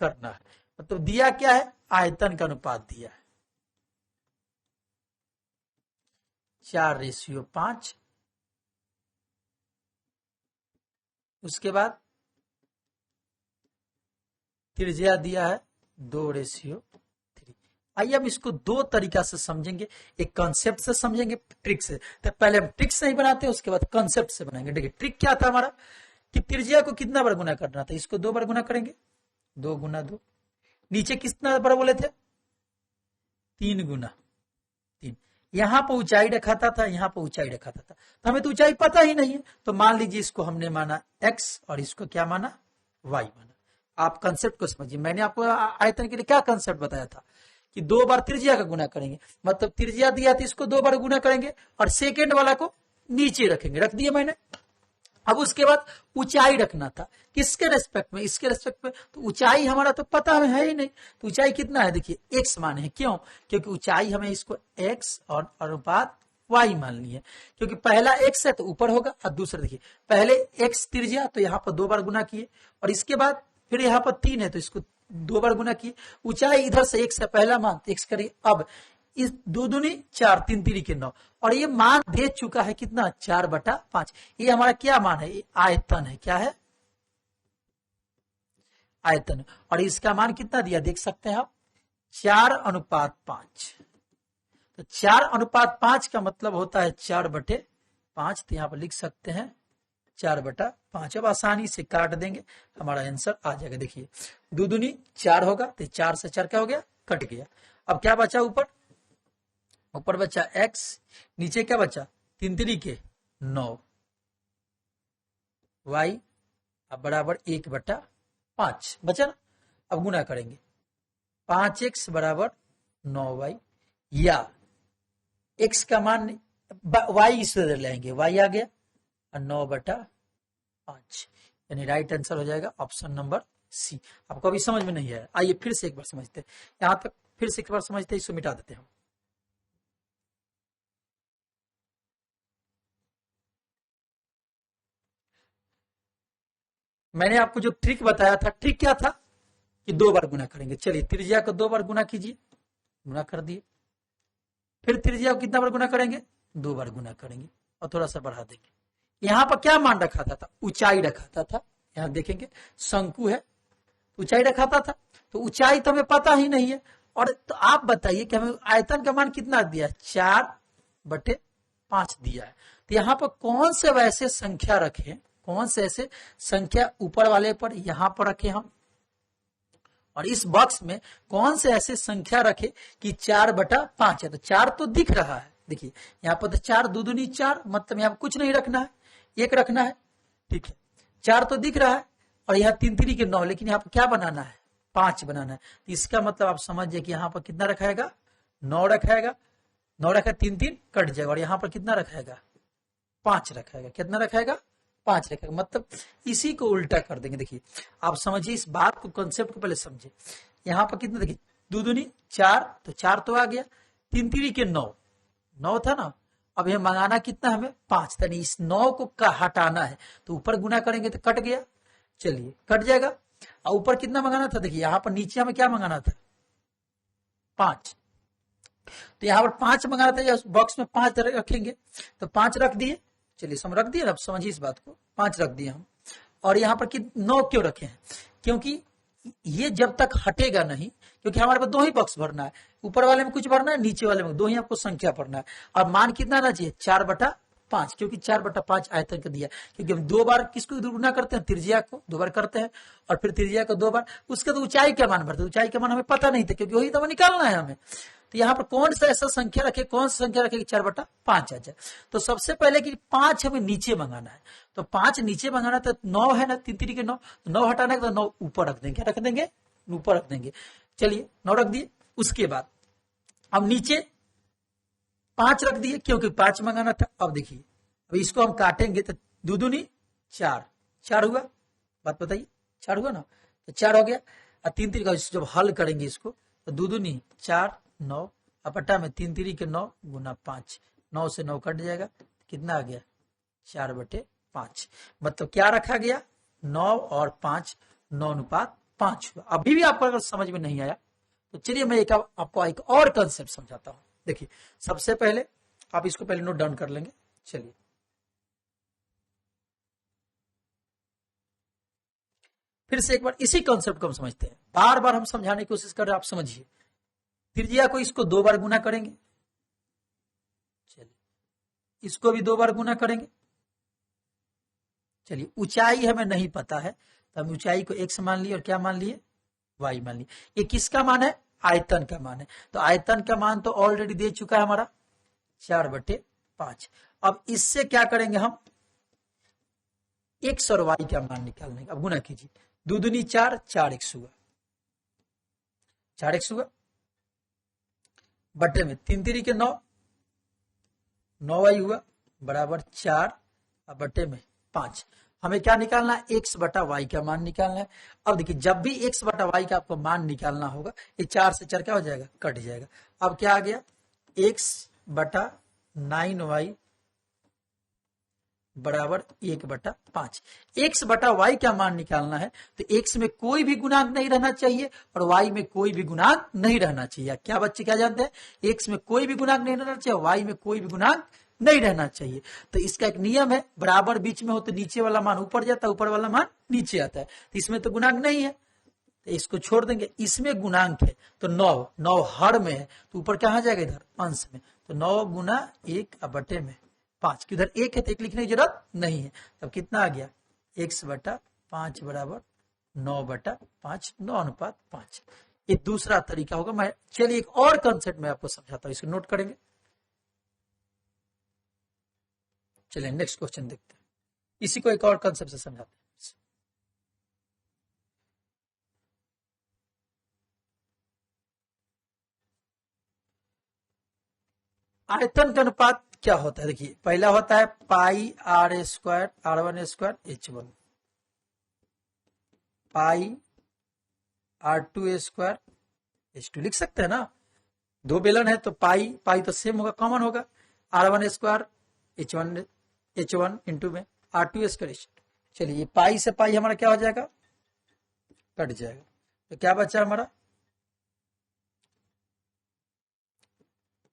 करना है। मतलब दिया क्या है? आयतन का अनुपात दिया है 4:5। उसके बाद त्रिज्या दिया है 2:3। आइए हम इसको दो तरीका से समझेंगे, एक कॉन्सेप्ट से समझेंगे, ट्रिक से। तो पहले हम ट्रिक से ही बनाते हैं, उसके बाद कॉन्सेप्ट से बनाएंगे। देखिए ट्रिक क्या था हमारा कि त्रिज्या को कितना बार गुना करना था? इसको 2 बार गुना करेंगे, 2 गुना 2। नीचे कितना बार बोले थे? 3 गुना 3। यहां पर ऊंचाई रखाता था, यहां पर ऊंचाई रखाता था, तो हमें तो ऊंचाई पता ही नहीं है। तो मान लीजिए इसको हमने माना x और इसको क्या माना? y माना। आप कंसेप्ट को समझिए। मैंने आपको आयतन के लिए क्या कंसेप्ट बताया था कि 2 बार त्रिज्या का गुना करेंगे, मतलब त्रिज्या दिया था इसको 2 बार गुना करेंगे और सेकेंड वाला को नीचे रखेंगे, रख दिया मैंने। अब उसके बाद ऊंचाई रखना था, किसके रेस्पेक्ट में? इसके रेस्पेक्ट में। तो ऊंचाई हमारा तो पता हमें है ही नहीं, तो ऊंचाई कितना है? देखिए x मान है। क्यों? क्योंकि ऊंचाई हमें इसको x और अनुपात y माननी है, क्योंकि पहला x है तो ऊपर होगा और दूसरा देखिए पहले x त्रिज्या तो यहाँ पर 2 बार गुना किए और इसके बाद फिर यहाँ पर 3 है तो इसको 2 बार गुना किए। ऊंचाई इधर से x है, पहला मान x करिए। अब इस 2 दूनी 4, 3 3 के 9 और ये मान दे चुका है कितना? 4/5। ये हमारा क्या मान है? ये आयतन है। क्या है? आयतन। और इसका मान कितना दिया देख सकते हैं आप? 4:5। तो 4:5 का मतलब होता है 4/5। तो यहां पर लिख सकते हैं 4/5। अब आसानी से काट देंगे, हमारा आंसर आ जाएगा। देखिए 2 दूनी 4 होगा तो 4 से 4 क्या हो गया? कट गया। अब क्या बचा? ऊपर बचा x, नीचे क्या बचा? 3 3 के 9 y अब बराबर 1/5 बचा ना। अब गुना करेंगे 5x बराबर 9y, या x का मान y इसे लेंगे, y आ गया और 9/5, यानी राइट आंसर हो जाएगा ऑप्शन नंबर सी। आपको अभी समझ में नहीं है, आइए फिर से एक बार समझते हैं। यहां तक फिर से एक बार समझते हैं, इसको मिटा देते हैं। मैंने आपको जो ट्रिक बताया था, ट्रिक क्या था कि 2 बार गुना करेंगे। चलिए त्रिज्या को 2 बार गुना कीजिए, गुना कर दिए। फिर त्रिज्या को कितना बार गुना करेंगे? 2 बार गुना करेंगे और थोड़ा सा बढ़ा देंगे। यहां पर क्या मान रखा था? ऊंचाई रखा था। यहां देखेंगे शंकु है, ऊंचाई रखाता था, तो ऊंचाई तो हमें पता ही नहीं है। और तो आप बताइए कि हमें आयतन का मान कितना दिया? 4/5 दिया है। तो यहाँ पर कौन से वैसे संख्या रखें, कौन से ऐसे संख्या ऊपर वाले पर यहां पर रखे हम, और इस बॉक्स में कौन से ऐसे संख्या रखे कि 4/5 है? तो 4 तो दिख रहा है, देखिए यहाँ पर तो 4 2 दूनी 4, मतलब यहाँ पर कुछ नहीं रखना है, 1 रखना है। ठीक है, 4 तो दिख रहा है और यहाँ 3 3 के 9, लेकिन यहाँ पर क्या बनाना है? 5 बनाना है। तो इसका मतलब आप समझिए कि यहाँ पर कितना रखाएगा? 9 रखाएगा। 9 रखा 3 3 कट जाएगा और यहाँ पर कितना रखाएगा? 5 रखाएगा। कितना रखाएगा? 5 रखेगा। मतलब इसी को उल्टा कर देंगे। देखिए आप समझिए इस बात को, कंसेप्ट को पहले समझिए। यहाँ पर कितना? देखिए 2 दूनी 4, तो 4 तो आ गया। 3 3 के 9 था ना। अब यह मंगाना कितना हमें? 5। यानी इस 9 को हटाना है, तो ऊपर गुना करेंगे तो कट गया। चलिए कट जाएगा। और ऊपर कितना मंगाना था? देखिए यहाँ पर नीचे हमें क्या मंगाना था? 5। तो यहाँ पर 5 मंगाना था, बॉक्स में 5 रखेंगे तो 5 रख दिए। चलिए हम रख दिए, अब समझिए इस बात को, 5 रख दिए हम। और यहाँ पर 9 क्यों रखे हैं? क्योंकि ये जब तक हटेगा नहीं, क्योंकि हमारे पास 2 ही बॉक्स भरना है, ऊपर वाले में कुछ भरना है, नीचे वाले में 2 ही आपको संख्या भरना है। और मान कितना आना चाहिए? 4/5, क्योंकि 4/5 आयतन का दिया, क्योंकि हम 2 बार किसको गुना करते हैं? त्रिज्या को 2 बार करते हैं, और फिर त्रिज्या को 2 बार, उसका तो ऊंचाई का मान भरते, ऊंचाई का मान हमें पता नहीं था, क्योंकि वही तो निकालना है हमें। तो यहाँ पर कौन सा ऐसा संख्या रखे, कौन सा संख्या रखे कि 4/5 आ जाए? तो सबसे पहले कि 5 हमें नीचे मंगाना है, तो 5 नीचे मंगाना, तो 9 है ना, 3 3 के 9, तो 9 हटाना है तो 9 ऊपर रख देंगे, क्या रख देंगे? ऊपर रख देंगे। चलिए 9 रख दिए। उसके बाद अब नीचे 5 रख दिए, क्योंकि 5 मंगाना था। अब देखिए, अब इसको हम काटेंगे तो 2 दूनी 4, 4 हुआ, बात बताइए, 4 हुआ ना, तो 4 हो गया। और 3 3 का जब हल करेंगे इसको तो 2 दूनी 4, 9, अपटा में 3 3 के 9 गुना 5, 9 से 9 कट जाएगा, कितना आ गया? 4/5। मतलब क्या रखा गया? 9 और 5, 9:5 हुआ। अभी भी आपको अगर समझ में नहीं आया तो चलिए मैं आपको एक और कंसेप्ट समझाता हूं। देखिए, सबसे पहले आप इसको पहले नोट डाउन कर लेंगे। चलिए फिर से एक बार इसी कंसेप्ट को हम समझते हैं, बार बार हम समझाने की कोशिश कर रहे हैं, आप समझिए। त्रिज्या को इसको 2 बार गुना करेंगे, चलिए इसको भी 2 बार गुना करेंगे। चलिए ऊंचाई हमें नहीं पता है तो हम ऊंचाई को x मान लिए और क्या मान लिए? y मान लिए। ये किसका मान है? आयतन का मान है। तो आयतन का मान तो ऑलरेडी दे चुका है हमारा 4/5। अब इससे क्या करेंगे हम? x और y का मान निकालने का। अब गुना कीजिए, 2 दूनी 4, 4x हुआ, 4x हुआ, बटे में 3 3 के 9, 9y हुआ, बराबर 4, और बटे में 5। हमें क्या निकालना है? x/y का मान निकालना है। अब देखिए, जब भी x/y का आपको मान निकालना होगा, ये 4 से 4 क्या हो जाएगा? कट जाएगा। अब क्या आ गया? x/9y बराबर 1/5। x/y का मान निकालना है तो x में कोई भी गुणांक नहीं रहना चाहिए और y में कोई भी गुणांक नहीं रहना चाहिए। क्या बच्चे क्या जानते हैं? x में कोई भी गुणांक नहीं रहना चाहिए, y में कोई भी गुणांक नहीं रहना चाहिए। तो इसका एक नियम है, बराबर बीच में हो तो नीचे वाला मान ऊपर जाता है, ऊपर वाला मान नीचे आता है। तो इसमें तो गुणांक नहीं है तो इसको छोड़ देंगे। इसमें गुणांक है तो 9 हर में है तो ऊपर क्या आ जाएगा? इधर अंश में। तो 9 गुना 1 बटे में 5, कि उधर 1 है तो 1 लिखने की जरूरत नहीं है। तब कितना आ गया? x/5 बराबर 9/5, 9:5। ये दूसरा तरीका होगा। मैं चलिए एक और कंसेप्ट में आपको समझाता हूं, इसको नोट करेंगे। चलिए नेक्स्ट क्वेश्चन देखते हैं, इसी को एक और कंसेप्ट से समझाते हैं। आयतन का अनुपात क्या होता है? देखिए, पहला होता है पाई r² r1² h1, पाई r2² h2। लिख सकते हैं ना, 2 बेलन है तो पाई तो सेम होगा, कॉमन होगा, r1² h1 इंटू में r2² h2। चलिए ये पाई से पाई हमारा क्या हो जाएगा? कट जाएगा। तो क्या बचा हमारा?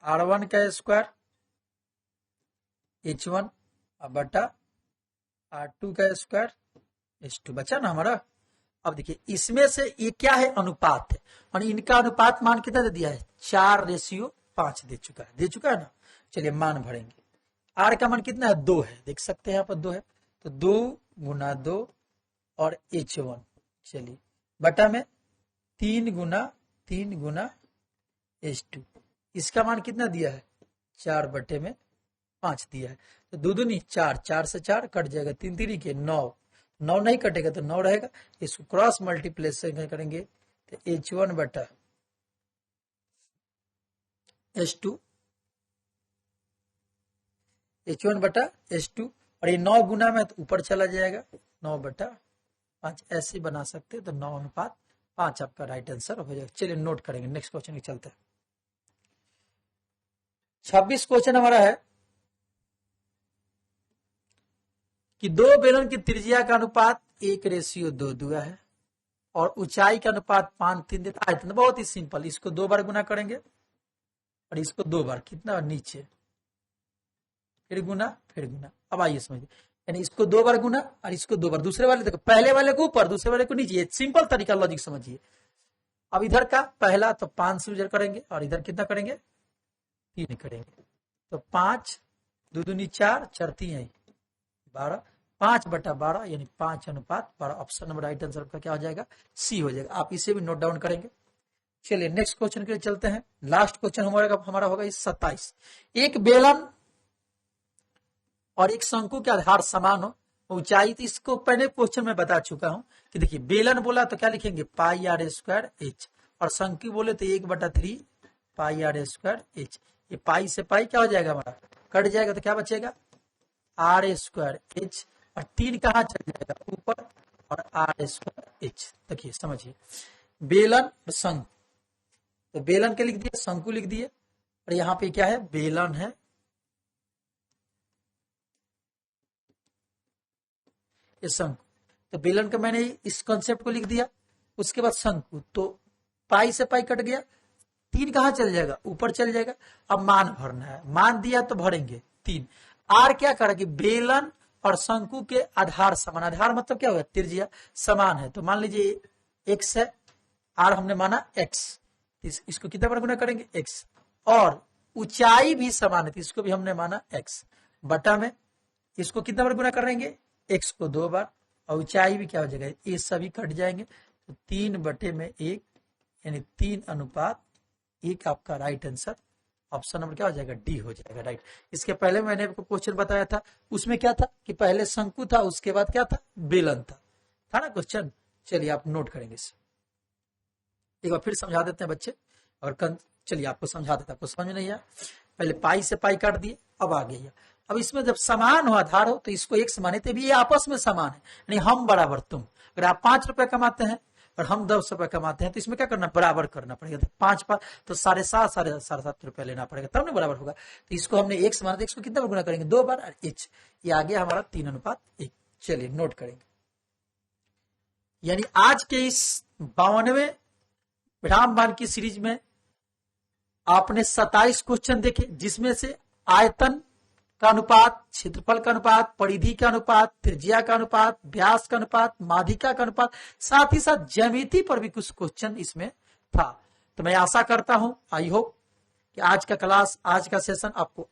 r1 का स्क्वायर h1 बटा r2 का स्क्वायर h2 बचा ना हमारा। अब देखिए, इसमें से ये क्या है? अनुपात है, और इनका अनुपात मान कितना दे दिया है? 4:5 दे चुका है ना। चलिए मान भरेंगे। r का मान कितना है? 2 है, देख सकते हैं यहाँ पर 2 है, तो 2 गुना 2 और h1, चलिए बटा में 3 गुना h2। इसका मान कितना दिया है? 4/5 दिया है। तो 2 दूनी 4, 4 से 4 कट जाएगा, 3 3 के 9, 9 नहीं कटेगा तो 9 रहेगा। इसको क्रॉस मल्टीप्लिकेशन करेंगे तो h1 बटा h2, h1 बटा h2, और ये 9 गुना में तो ऊपर चला जाएगा, 9/5 ऐसे बना सकते हैं। तो 9:5 आपका राइट आंसर हो जाएगा। चलिए नोट करेंगे, नेक्स्ट क्वेश्चन में चलते हैं। 26 क्वेश्चन हमारा है कि 2 बेलन की त्रिज्या का अनुपात 1:2 दिया है और ऊंचाई का अनुपात 5 3 देता है। बहुत ही सिंपल, इसको 2 बार गुना करेंगे और इसको 2 बार, कितना नीचे, फिर गुना, फिर गुना। अब आइए समझिए, यानी इसको 2 बार गुना और इसको 2 बार, दूसरे वाले देखो, पहले वाले को ऊपर, दूसरे वाले को नीचे, सिंपल तरीका, लॉजिक समझिए। अब इधर का पहला तो 5 से इधर करेंगे और इधर कितना करेंगे, 3 करेंगे, तो 5 2 दूनी 4, 4 3 12, 5/12 यानी 5:12। ऑप्शन नंबर राइट आंसर का क्या हो जाएगा, सी हो जाएगा। आप इसे भी नोट डाउन करेंगे। चलिए नेक्स्ट क्वेश्चन के लिए चलते हैं। लास्ट क्वेश्चन हमारा होगा 27। एक बेलन और एक शंकु के आधार समान हो, ऊंचाई, तो इसको पहले क्वेश्चन में बता चुका हूं कि देखिए बेलन बोला तो क्या लिखेंगे, πr² और शंकु बोले तो 1/3 πr²। ये पाई से पाई क्या हो जाएगा, हमारा कट जाएगा, तो क्या बचेगा, r²h, और 3 कहाँ चल जाएगा, ऊपर, और r²h। देखिए समझिए, बेलन और शंकु, तो बेलन के लिख दिए, शंकु लिख दिए, और यहाँ पे क्या है, बेलन है, ये शंकु। तो बेलन का मैंने इस कॉन्सेप्ट को लिख दिया, उसके बाद शंकु, तो पाई से पाई कट गया, 3 कहाँ चल जाएगा, ऊपर चल जाएगा। अब मान भरना है, मान दिया तो भरेंगे 3। आर क्या करेगी, बेलन और शंकु के आधार समान, आधार मतलब क्या होगा, त्रिज्या समान है, तो मान लीजिए x है, आर हमने माना x, इसको कितना बार गुना करेंगे, x, और ऊंचाई भी समान है, तो इसको भी हमने माना x, बटा में इसको कितना बार गुना करेंगे, x को 2 बार, और ऊंचाई भी क्या हो जाएगा, ये सभी कट जाएंगे, तो 3/1 यानी 3:1 आपका राइट आंसर, ऑप्शन नंबर क्या हो जाएगा, डी हो जाएगा, राइट। इसके पहले मैंने आपको क्वेश्चन बताया था, उसमें क्या था कि पहले शंकु था, उसके बाद क्या था, बेलन था ना क्वेश्चन। चलिए आप नोट करेंगे इसे, एक बार फिर समझा देते हैं बच्चे, और चलिए आपको समझा देता, आपको समझ नहीं आया, पहले पाई से पाई काट दिए, अब आ गया। अब इसमें जब समान हो, आधार हो, तो इसको 1 माने, तो भी ये आपस में समान है, यानी हम बराबर तुम। अगर आप 5 रुपए कमाते हैं और हम 10 रुपए कमाते हैं, तो इसमें क्या करना, बराबर करना पड़ेगा, तो 5 तो 7.5 7.5 रुपए लेना पड़ेगा, तब ना बराबर होगा। तो इसको हमने 1 माना, तो इसको कितना बार गुना करेंगे, 2 बार, और h ये आ गया हमारा 3:1। चलिए नोट करेंगे, यानी आज के इस 52वें रामबाण की सीरीज में आपने 27 क्वेश्चन देखे, जिसमें से आयतन का अनुपात, क्षेत्रफल का अनुपात, परिधि का अनुपात, त्रिज्या का अनुपात, व्यास का अनुपात, माध्यिका का अनुपात, साथ ही साथ ज्यामिति पर भी कुछ क्वेश्चन इसमें था। तो मैं आशा करता हूं, आई होप कि आज का क्लास, आज का सेशन आपको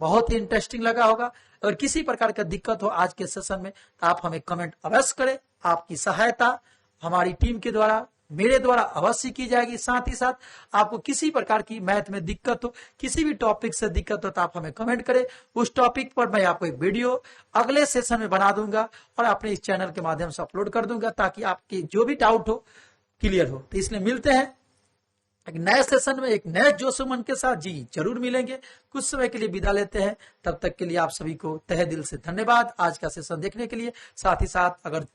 बहुत ही इंटरेस्टिंग लगा होगा। अगर किसी प्रकार का दिक्कत हो आज के सेशन में, तो आप हमें कमेंट अवश्य करें। आपकी सहायता हमारी टीम के द्वारा, मेरे द्वारा अवश्य की जाएगी। साथ ही साथ आपको किसी प्रकार की मैथ में दिक्कत हो, किसी भी टॉपिक से दिक्कत हो, तो आप हमें कमेंट करें। उस टॉपिक पर मैं आपको एक वीडियो अगले सेशन में बना दूंगा और अपने इस चैनल के माध्यम से अपलोड कर दूंगा, ताकि आपके जो भी डाउट हो क्लियर हो। तो इसलिए मिलते हैं एक नए सेशन में, एक नए जोश मन के साथ। जी जरूर मिलेंगे। कुछ समय के लिए विदा लेते हैं, तब तक के लिए आप सभी को तहे दिल से धन्यवाद आज का सेशन देखने के लिए। साथ ही साथ अगर